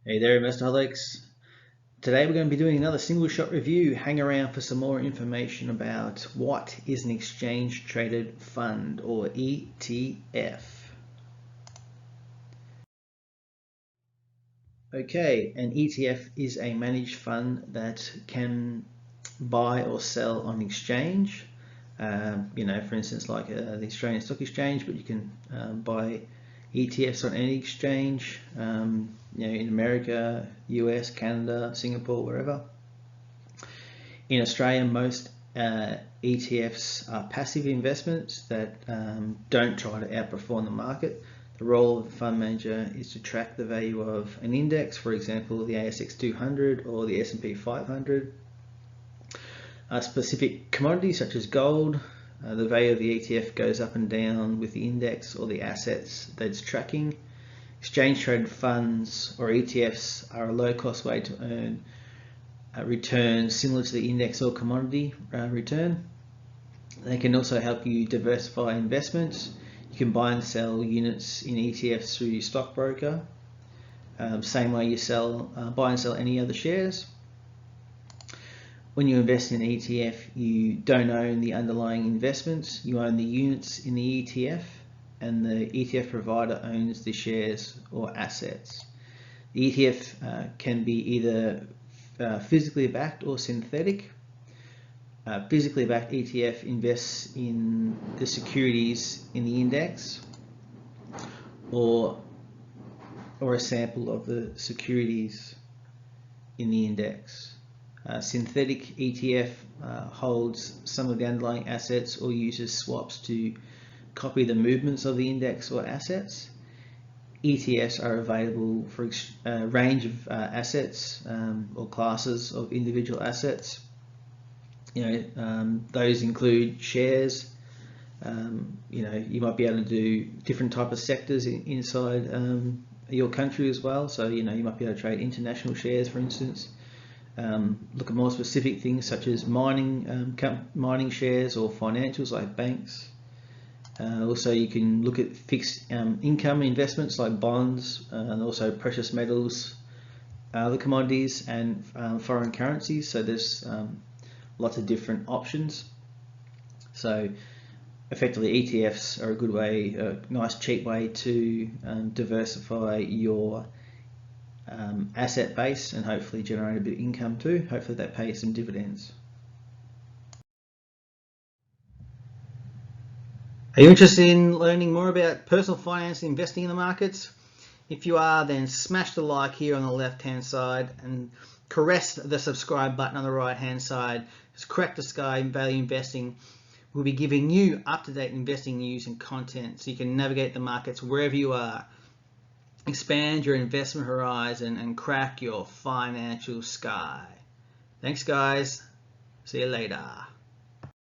Hey there, Investorholics. Today we're going to be doing another single shot review. Hang around for some more information about what is an exchange traded fund, or ETF. Okay, an ETF is a managed fund that can buy or sell on exchange. For instance, like the Australian Stock Exchange, but you can buy ETFs on any exchange, in America, US, Canada, Singapore, wherever. In Australia, most ETFs are passive investments that don't try to outperform the market. The role of the fund manager is to track the value of an index, for example, the ASX 200 or the S&P 500. Specific commodities such as gold, the value of the ETF goes up and down with the index or the assets that it's tracking. Exchange traded funds or ETFs are a low-cost way to earn returns similar to the index or commodity return. They can also help you diversify investments. You can buy and sell units in ETFs through your stockbroker, same way you buy and sell any other shares. When you invest in an ETF, you don't own the underlying investments, you own the units in the ETF, and the ETF provider owns the shares or assets. The ETF can be either physically backed or synthetic. Physically backed ETF invests in the securities in the index or a sample of the securities in the index. Synthetic ETF holds some of the underlying assets or uses swaps to copy the movements of the index or assets. ETFs are available for a range of assets or classes of individual assets. Those include shares. You might be able to do different type of sectors inside your country as well. So you might be able to trade international shares, for instance. Look at more specific things such as mining shares or financials like banks. Also, you can look at fixed income investments like bonds, and also precious metals, other commodities, and foreign currencies. So there's lots of different options. So effectively, ETFs are a good way, a nice cheap way to diversify your asset base and hopefully generate a bit of income too. Hopefully that pays some dividends. Are you interested in learning more about personal finance and investing in the markets? If you are, then smash the like here on the left hand side and caress the subscribe button on the right hand side. It's Crack the Sky Value Investing. We'll be giving you up-to-date investing news and content so you can navigate the markets wherever you are. Expand your investment horizon and crack your financial sky. Thanks guys. See you later.